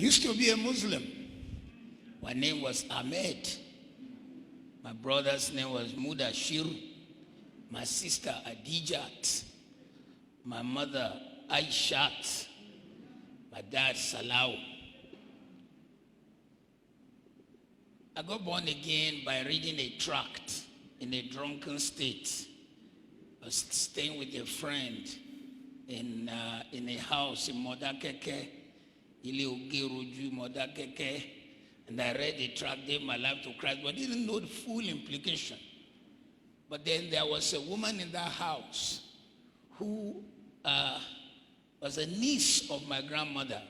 used to be a Muslim. My name was Ahmed. My brother's name was Mudashir. My sister Adijat. My mother Aishat. My dad Salau. I got born again by reading a tract in a drunken state. I was staying with a friend in a house in Modakeke, Ile Ogeroju, Modakeke, and I read the tract, gave my life to Christ, but didn't know the full implication. But then there was a woman in that house who was a niece of my grandmother,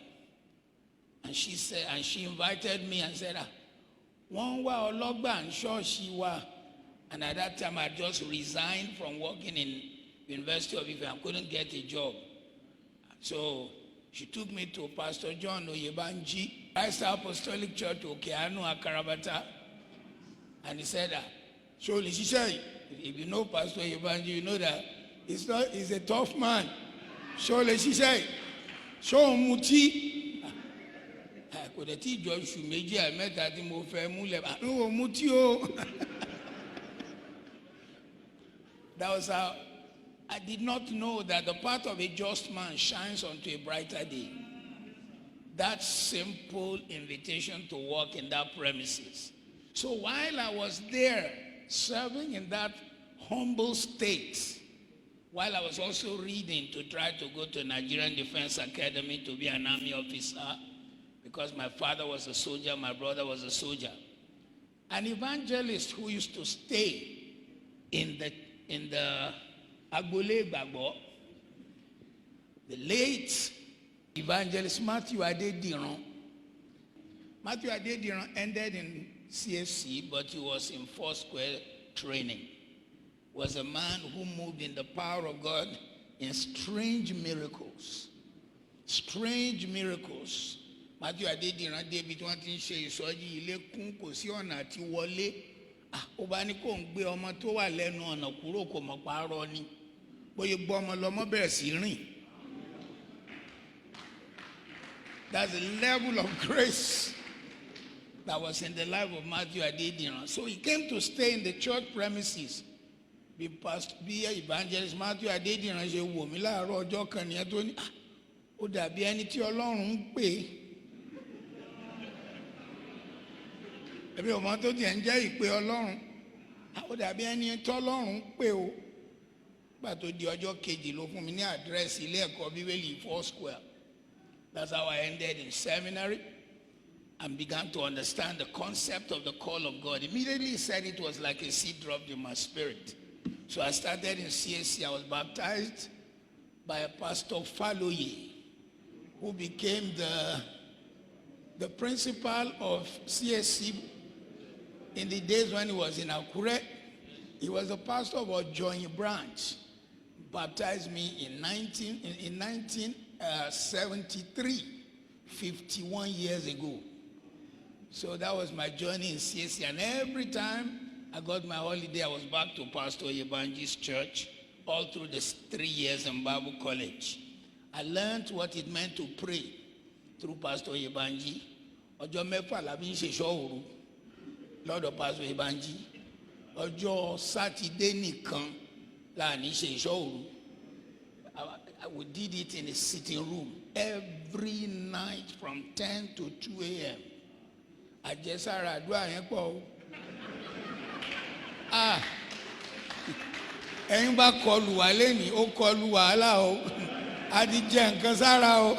and she said, and she invited me and said, "One wa ologba and shoshi wa." And at that time, I just resigned from working in University of Ife. I couldn't get a job. So she took me to Pastor John Oyebanji, Christ Apostolic Church, Okeanu, Akarabata. And he said, surely, she said, if you know Pastor Oyebanji, you know that he's a tough man. Surely, she said, show muti. I could teach Josh Meji, I met at the Mofemule. No, muti. That was how I did not know that the path of a just man shines onto a brighter day. That simple invitation to walk in that premises. So while I was there serving in that humble state, while I was also reading to try to go to Nigerian Defense Academy to be an army officer, because my father was a soldier, my brother was a soldier, an evangelist who used to stay in the Agbole Gbagbo, the late evangelist Matthew Adediran. Matthew Adediran ended in CFC, but he was in Foursquare training. Was a man who moved in the power of God in strange miracles. Strange miracles. Matthew Adediran David wanting to say ìsọjí ilé kún kò sí ọ̀nà àti wọlé. Ó bá ní kó ń gbé ọmọ tó wà lẹ́nu ọ̀nà kúrò kò mọ̀ parọ́ ni. Bóyá gbọ́ ọmọ lọ́mọ bẹ̀rẹ̀ sí rìn. That's the level of grace that was in the life of Matthew Adediran. So he came to stay in the church premises. Be evangelist Matthew Adediran ṣe wò mí láàárọ̀ ọjọ́ kan nìyẹn tó ní ó dàbí ẹni tí Ọlọ́run ń pè. Ẹbí ọmọ tó ti ń jẹ́ ìpè Ọlọ́run. Ó dàbí ẹni tí Ọlọ́run ń pè o. Gbà tó di ọjọ́ kejì ló fún mi ní àdírẹ́sì ilé ẹ̀kọ́ Bíbélì Foursquare. That's how I ended in seminary and began to understand the concept of the call of God. Immediately he said it was like a seed dropped in my spirit. So I started in CSC. I was baptized by a pastor Faloye, who became the principal of CSC in the days when he was in Akure. He was the pastor of our joint branch. Baptized me in 1973, 51 years ago. So that was my journey in CSC. And every time I got my holiday, I was back to Pastor Oyebanji's church all through the 3 years in Bible college. I learned what it meant to pray through Pastor Oyebanji. Ọjọ́ mẹ́fà la bí ń ṣe ṣọ́òru lọ́dọ̀ Pastor Oyebanji. Ọjọ́ Sátidé nìkan la ní ṣe ṣọ́òru. We did it in a sitting room every night from 10 to 2 a.m. Àjẹsára àdúrà yẹn pọ̀ o. Ẹ̀yin bá kọlù wá lẹ́nìí, ó kọlù wàhálà o. A ti jẹ nǹkan sára o.